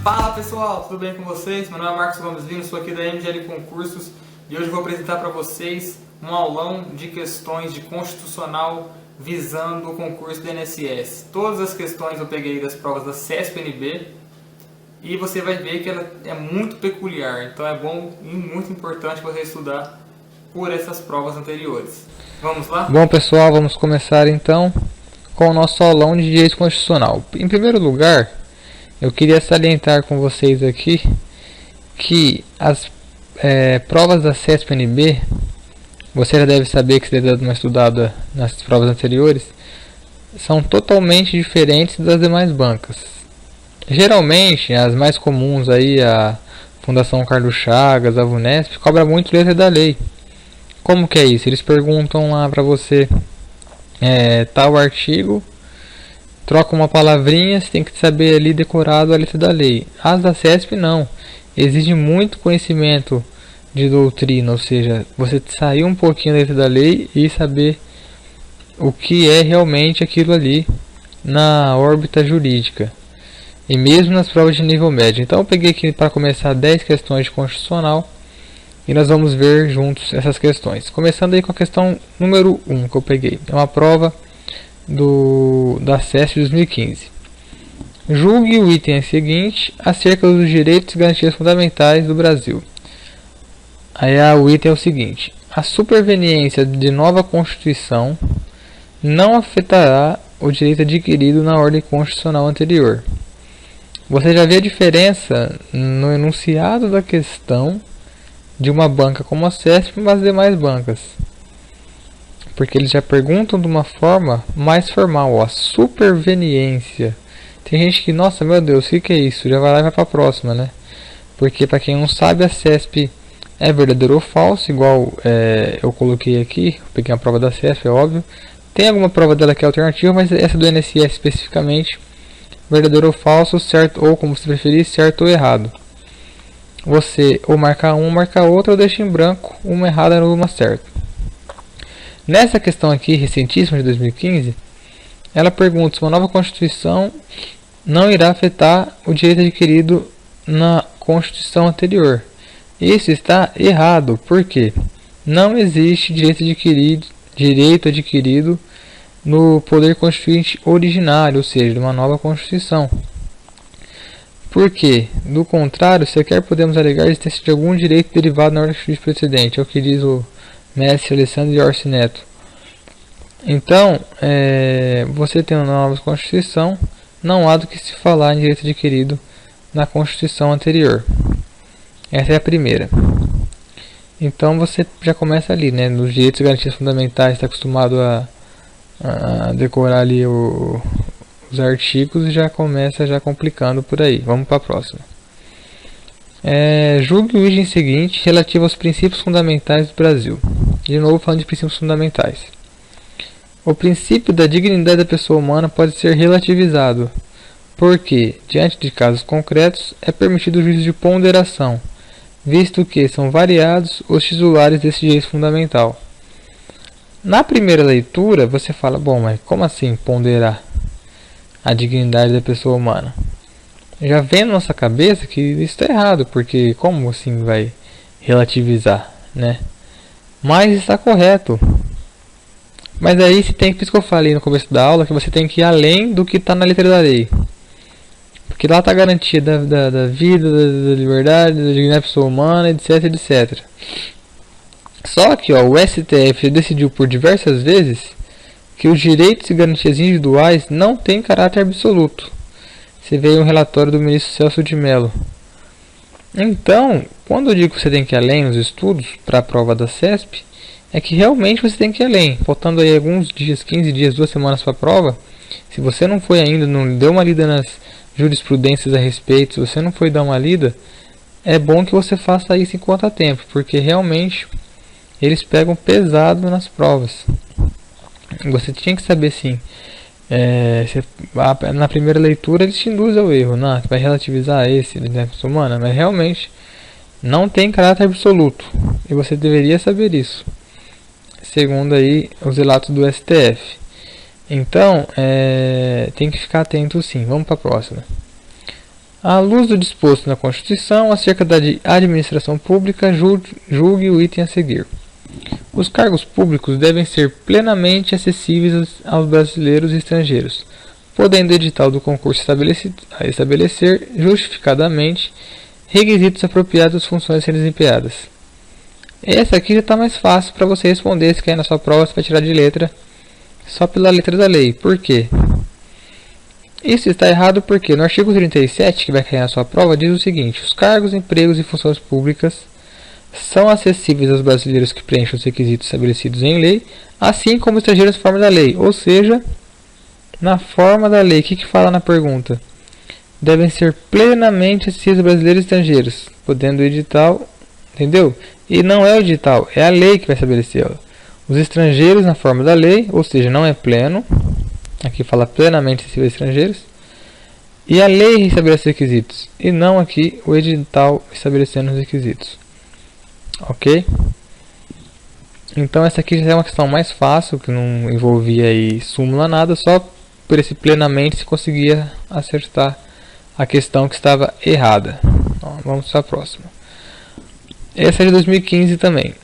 Fala pessoal, tudo bem com vocês? Meu nome é Marcos Gomes Lino, sou aqui da MGL Concursos e hoje vou apresentar para vocês um aulão de questões de constitucional visando o concurso do INSS. Todas as questões eu peguei das provas da CESP-NB e você vai ver que ela é muito peculiar, então é bom e muito importante você estudar por essas provas anteriores. Vamos lá? Bom pessoal, vamos começar então com o nosso aulão de Direito Constitucional. Em primeiro lugar, eu queria salientar com vocês aqui que as provas da CESP-NB, você já deve saber que você deve dar uma estudada nas provas anteriores, são totalmente diferentes das demais bancas. Geralmente, as mais comuns aí, a Fundação Carlos Chagas, a VUNESP, cobra muito letra da lei. Como que é isso? Eles perguntam lá para você tal artigo, troca uma palavrinha, você tem que saber ali decorado a letra da lei. As da CESP não, exige muito conhecimento de doutrina, ou seja, você sair um pouquinho da letra da lei e saber o que é realmente aquilo ali na órbita jurídica. E mesmo nas provas de nível médio. Então eu peguei aqui para começar 10 questões de constitucional e nós vamos ver juntos essas questões. Começando aí com a questão número 1 que eu peguei. É uma prova da CESP 2015. Julgue o item seguinte acerca dos direitos e garantias fundamentais do Brasil. Aí o item é o seguinte: a superveniência de nova Constituição não afetará o direito adquirido na ordem constitucional anterior. Você já vê a diferença no enunciado da questão de uma banca como a CESP, mas demais bancas. Porque eles já perguntam de uma forma mais formal, ó, a superveniência. Tem gente que, nossa, meu Deus, o que é isso? Já vai lá e vai para a próxima, né? Porque, para quem não sabe, a CESP é verdadeiro ou falso, igual eu coloquei aqui, peguei a prova da CESP, é óbvio. Tem alguma prova dela que é alternativa, mas essa do INSS especificamente, verdadeiro ou falso, certo ou, como você preferir, certo ou errado. Você ou marca um, marca outro, ou deixa em branco, uma errada ou uma certa. Nessa questão aqui, recentíssima de 2015, ela pergunta se uma nova Constituição não irá afetar o direito adquirido na Constituição anterior. Isso está errado, porque não existe direito adquirido no poder constituinte originário, ou seja, de uma nova Constituição. Porque, do contrário, sequer podemos alegar a existência de algum direito derivado na ordem constituinte precedente, é o que diz o mestre Alessandro Orsi Neto. Então, você tem uma nova Constituição, não há do que se falar em direito adquirido na Constituição anterior. Essa é a primeira. Então você já começa ali, né? Nos direitos e garantias fundamentais, está acostumado a decorar ali os artigos e já começa já complicando por aí. Vamos para a próxima. Julgue o item seguinte relativo aos princípios fundamentais do Brasil. De novo falando de princípios fundamentais. O princípio da dignidade da pessoa humana pode ser relativizado, porque, diante de casos concretos, é permitido o juízo de ponderação, visto que são variados os titulares desse direito fundamental. Na primeira leitura, você fala, bom, mas como assim ponderar a dignidade da pessoa humana? Já vem na nossa cabeça que isso está errado, porque como assim vai relativizar, né? Mas está correto. Mas aí você tem que, por isso que eu falei no começo da aula, que você tem que ir além do que está na letra da lei. Porque lá está a garantia da vida, da liberdade, da dignidade da pessoa humana, etc, etc. Só que o STF decidiu por diversas vezes que os direitos e garantias individuais não têm caráter absoluto. Você vê um relatório do ministro Celso de Mello. Então, quando eu digo que você tem que ir além nos estudos para a prova da CESP, é que realmente você tem que ir além. Faltando aí alguns dias, 15 dias, 2 semanas para a prova, se você não foi ainda, não deu uma lida nas jurisprudências a respeito, se você não foi dar uma lida, é bom que você faça isso enquanto há tempo, porque realmente eles pegam pesado nas provas. Você tinha que saber sim. Na primeira leitura eles te induzem ao erro, não, vai relativizar esse, né, pessoa humana, mas realmente não tem caráter absoluto e você deveria saber isso, segundo aí os relatos do STF. Então tem que ficar atento sim. Vamos para a próxima. À luz do disposto na Constituição acerca da administração pública, julgue o item a seguir. Os cargos públicos devem ser plenamente acessíveis aos brasileiros e estrangeiros, podendo o edital do concurso estabelecer justificadamente requisitos apropriados às funções a serem desempenhadas. Essa aqui já está mais fácil para você responder. Se cair na sua prova, você vai tirar de letra só pela letra da lei. Por quê? Isso está errado porque no artigo 37, que vai cair na sua prova, diz o seguinte: os cargos, empregos e funções públicas são acessíveis aos brasileiros que preenchem os requisitos estabelecidos em lei, assim como estrangeiros na forma da lei. Ou seja, na forma da lei, o que fala na pergunta? Devem ser plenamente acessíveis aos brasileiros e estrangeiros, podendo o edital, entendeu? E não é o edital, é a lei que vai estabelecer. Os estrangeiros na forma da lei, ou seja, não é pleno. Aqui fala plenamente acessíveis a estrangeiros. E a lei estabelece os requisitos, e não aqui o edital estabelecendo os requisitos. Ok? Então essa aqui já é uma questão mais fácil, que não envolvia aí súmula nada, só por esse plenamente se conseguia acertar a questão que estava errada. Então, vamos para a próxima. Essa é de 2015 também.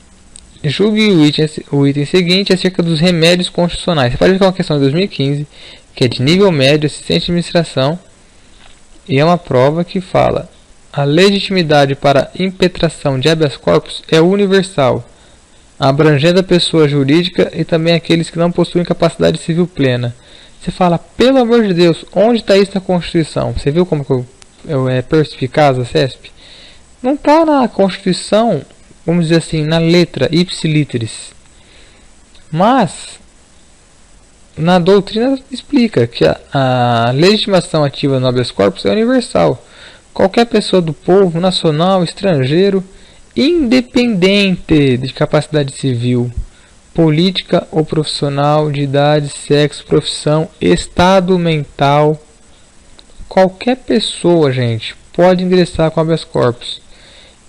Julgue o item seguinte acerca dos remédios constitucionais. Você pode ver que é uma questão de 2015, que é de nível médio, assistente de administração, e é uma prova que fala: a legitimidade para impetração de habeas corpus é universal, abrangendo a pessoa jurídica e também aqueles que não possuem capacidade civil plena. Você fala, pelo amor de Deus, onde está isso na Constituição? Você viu como que é perspicaz a CESP? Não está na Constituição, vamos dizer assim, na letra ipsiliteris. Mas na doutrina explica que a legitimação ativa no habeas corpus é universal. Qualquer pessoa do povo, nacional, estrangeiro, independente de capacidade civil, política ou profissional, de idade, sexo, profissão, estado mental, qualquer pessoa, gente, pode ingressar com habeas corpus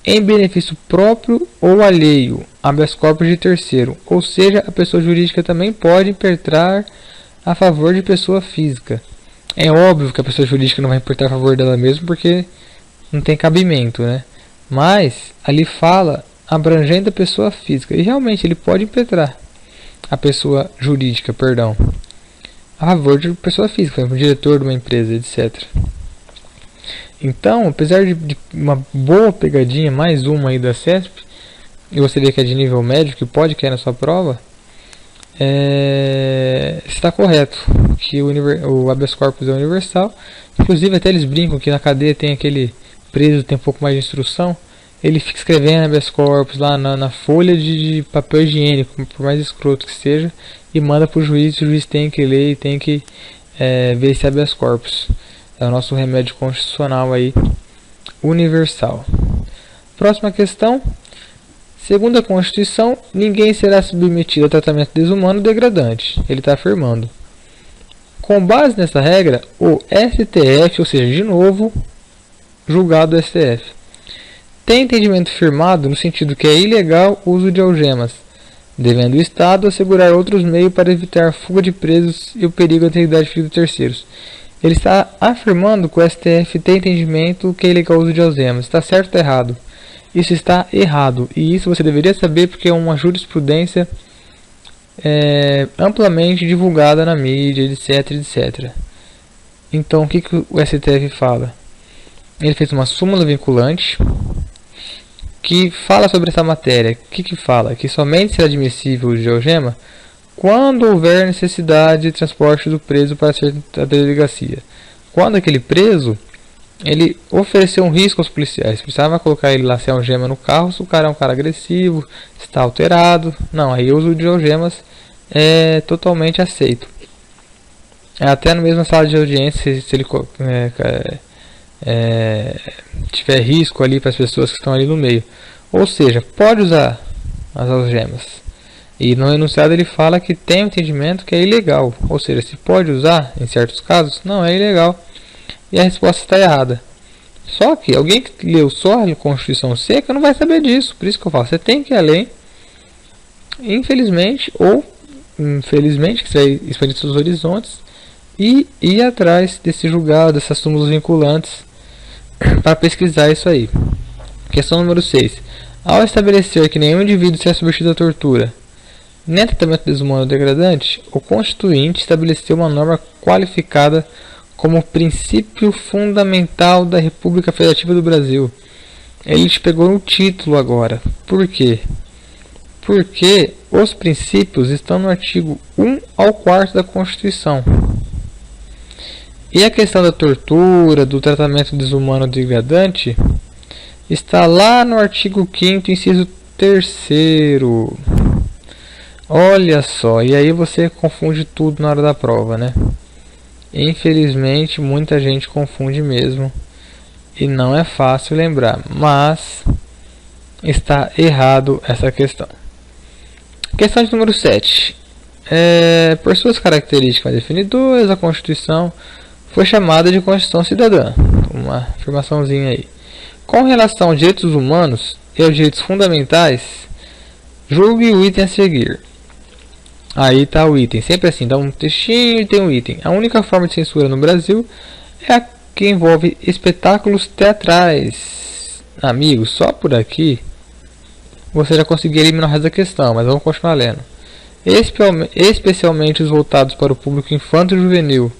em benefício próprio ou alheio, habeas corpus de terceiro, ou seja, a pessoa jurídica também pode impetrar a favor de pessoa física. É óbvio que a pessoa jurídica não vai impetrar a favor dela mesma porque não tem cabimento, né? Mas ali fala abrangendo a pessoa física, e realmente ele pode impetrar a pessoa jurídica, perdão, a favor de pessoa física, por exemplo, o diretor de uma empresa, etc. Então, apesar de uma boa pegadinha, mais uma aí da CESP, e você vê que é de nível médio, que pode cair na sua prova, está correto, que o habeas corpus é universal. Inclusive até eles brincam que na cadeia tem aquele preso que tem um pouco mais de instrução, ele fica escrevendo habeas corpus lá na folha de papel higiênico, por mais escroto que seja, e manda para o juiz tem que ler e tem que ver esse habeas corpus. É o nosso remédio constitucional aí, universal. Próxima questão. Segundo a Constituição, ninguém será submetido a tratamento desumano ou degradante. Ele está afirmando. Com base nessa regra, o STF, ou seja, de novo, julgado do STF, tem entendimento firmado no sentido que é ilegal o uso de algemas, devendo o Estado assegurar outros meios para evitar a fuga de presos e o perigo à integridade física de terceiros. Ele está afirmando que o STF tem entendimento que é ilegal o uso de algemas. Está certo ou está errado? Isso está errado. E isso você deveria saber porque é uma jurisprudência amplamente divulgada na mídia, etc, etc. Então, o que o STF fala? Ele fez uma súmula vinculante que fala sobre essa matéria. O que fala? Que somente será admissível o uso de algema quando houver necessidade de transporte do preso para a delegacia. Quando aquele preso ele ofereceu um risco aos policiais, precisava colocar ele lá sem algema no carro, se o cara é um cara agressivo, está alterado, não, aí o uso de algemas é totalmente aceito. Até no mesmo sala de audiência, se ele tiver risco ali para as pessoas que estão ali no meio. Ou seja, pode usar as algemas. E no enunciado ele fala que tem um entendimento que é ilegal. Ou seja, se pode usar em certos casos, não é ilegal. E a resposta está errada. Só que alguém que leu só a Constituição seca não vai saber disso. Por isso que eu falo, você tem que ir além. Infelizmente ou infelizmente, que você vai expandir seus horizontes e ir atrás desse julgado, dessas súmulas vinculantes, para pesquisar isso aí. Questão número 6. Ao estabelecer que nenhum indivíduo seja submetido à tortura nem tratamento desumano ou degradante, o Constituinte estabeleceu uma norma qualificada como princípio fundamental da República Federativa do Brasil. Ele te pegou no título agora. Por quê? Porque os princípios estão no artigo 1 ao 4 da Constituição. E a questão da tortura, do tratamento desumano ou degradante, está lá no artigo 5º, inciso 3º. Olha só, e aí você confunde tudo na hora da prova, né? Infelizmente, muita gente confunde mesmo. E não é fácil lembrar, mas está errado essa questão. Questão de número 7. Por suas características definidoras, a Constituição foi chamada de Constituição Cidadã. Uma afirmaçãozinha aí. Com relação aos direitos humanos e aos direitos fundamentais, julgue o item a seguir. Aí está o item, sempre assim, dá um textinho e tem um item. A única forma de censura no Brasil é a que envolve espetáculos teatrais. Amigos, só por aqui você já conseguiu eliminar o resto da questão, mas vamos continuar lendo. Especialmente os voltados para o público infanto-juvenil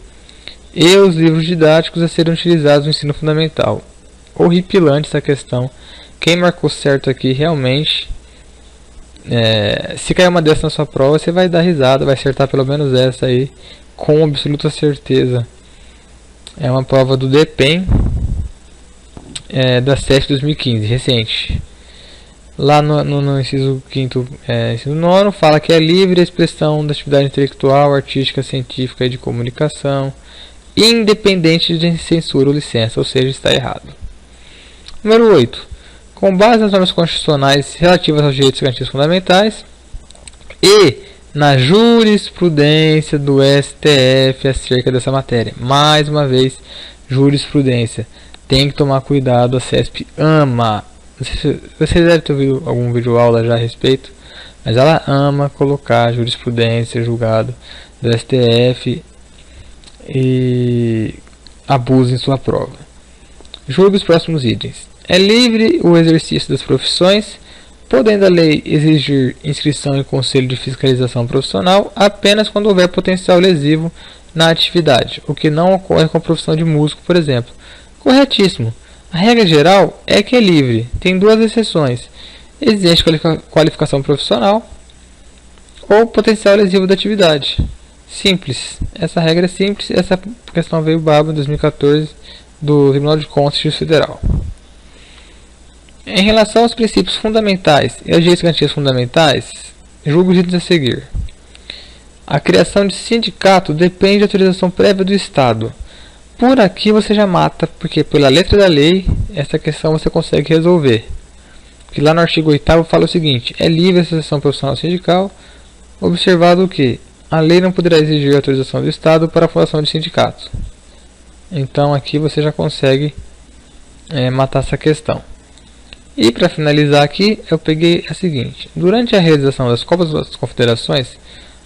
e os livros didáticos a serem utilizados no ensino fundamental. Horripilante essa questão. Quem marcou certo aqui realmente, se cair uma dessas na sua prova, você vai dar risada, vai acertar pelo menos essa aí com absoluta certeza. É uma prova do DEPEN da SESC 2015, recente. Lá no inciso 5º, inciso 9, fala que é livre a expressão da atividade intelectual, artística, científica e de comunicação, independente de censura ou licença, ou seja, está errado. Número 8. Com base nas normas constitucionais relativas aos direitos e garantias fundamentais e na jurisprudência do STF acerca dessa matéria. Mais uma vez, jurisprudência. Tem que tomar cuidado, a CESP ama. Você deve ter ouvido algum vídeo aula já a respeito, mas ela ama colocar jurisprudência, julgado do STF e abuso em sua prova. Julgue os próximos itens. É livre o exercício das profissões, podendo a lei exigir inscrição em conselho de fiscalização profissional apenas quando houver potencial lesivo na atividade, o que não ocorre com a profissão de músico, por exemplo. Corretíssimo. A regra geral é que é livre, tem duas exceções: existe qualificação profissional ou potencial lesivo da atividade. Simples. Essa regra é simples. Essa questão veio baba em 2014 do Tribunal de Contas do Distrito Federal. Em relação aos princípios fundamentais e aos direitos e garantias fundamentais, julgo os itens a seguir. A criação de sindicato depende de autorização prévia do Estado. Por aqui você já mata, porque pela letra da lei, essa questão você consegue resolver. Que lá no artigo 8º fala o seguinte: é livre a associação profissional sindical, observado que a lei não poderá exigir a autorização do Estado para a fundação de sindicatos. Então aqui você já consegue matar essa questão. E para finalizar aqui, eu peguei a seguinte: durante a realização das Copas das Confederações,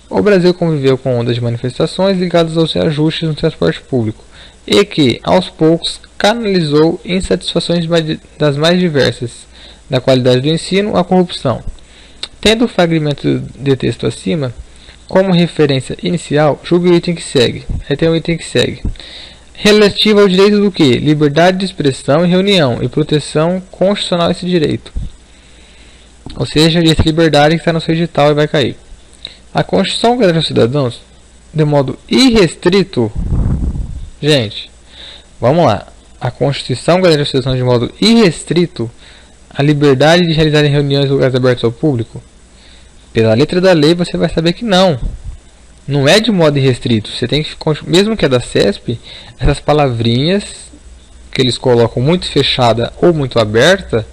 o Brasil conviveu com ondas de manifestações ligadas aos reajustes no transporte público e que, aos poucos, canalizou insatisfações das mais diversas, da qualidade do ensino à corrupção. Tendo o fragmento de texto acima como referência inicial, julgue o item que segue. Aí tem o item que segue. Relativo ao direito do que? Liberdade de expressão e reunião e proteção constitucional desse direito. Ou seja, direito de liberdade que está no seu edital e vai cair. A Constituição garante aos cidadãos, de modo irrestrito, gente, vamos lá. A Constituição garante aos cidadãos de modo irrestrito a liberdade de realizar reuniões em lugares abertos ao público? Pela letra da lei você vai saber que não. Não é de modo irrestrito. Você tem que, mesmo que é da CESP, essas palavrinhas que eles colocam muito fechada ou muito aberta,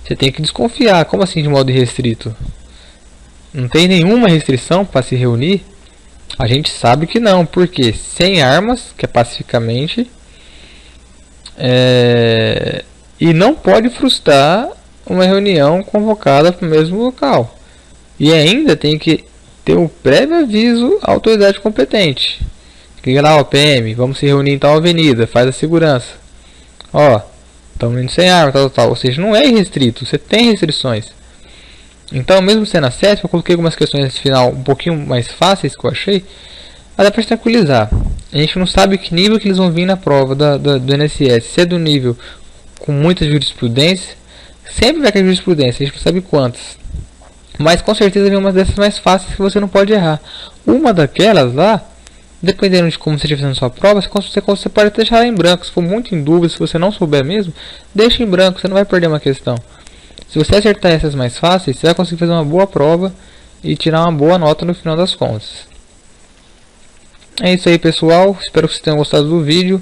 você tem que desconfiar. Como assim de modo irrestrito? Não tem nenhuma restrição para se reunir? A gente sabe que não, porque sem armas, que é pacificamente, e não pode frustrar uma reunião convocada para o mesmo local. E ainda tem que ter um prévio aviso à autoridade competente. Liga lá, PM, vamos se reunir em tal avenida, faz a segurança. Ó, estão indo sem arma, tal. Ou seja, não é irrestrito, você tem restrições. Então, mesmo sendo acesso, eu coloquei algumas questões nesse final um pouquinho mais fáceis que eu achei, mas dá para tranquilizar. A gente não sabe que nível que eles vão vir na prova do INSS. Se é do nível com muita jurisprudência, sempre vai ter jurisprudência, a gente não sabe quantas. Mas com certeza vem umas dessas mais fáceis que você não pode errar. Uma daquelas lá, dependendo de como você estiver fazendo sua prova, você pode deixar ela em branco. Se for muito em dúvida, se você não souber mesmo, deixa em branco, você não vai perder uma questão. Se você acertar essas mais fáceis, você vai conseguir fazer uma boa prova e tirar uma boa nota no final das contas. É isso aí, pessoal, espero que vocês tenham gostado do vídeo.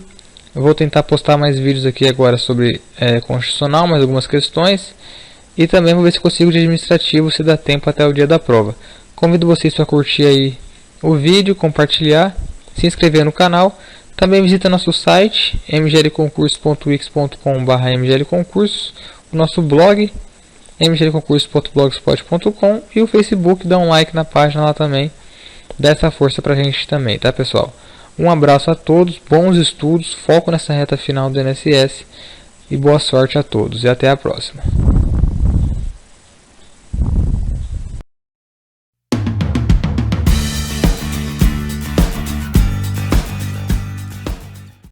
Eu vou tentar postar mais vídeos aqui agora sobre constitucional, mais algumas questões. E também vou ver se consigo de administrativo, se dá tempo até o dia da prova. Convido vocês para curtir aí o vídeo, compartilhar, se inscrever no canal. Também visita nosso site mglconcursos.wix.com/mglconcursos, o nosso blog mglconcursos.blogspot.com e o Facebook. Dá um like na página lá também. Dá essa força pra gente também, tá, pessoal? Um abraço a todos, bons estudos, foco nessa reta final do INSS e boa sorte a todos e até a próxima.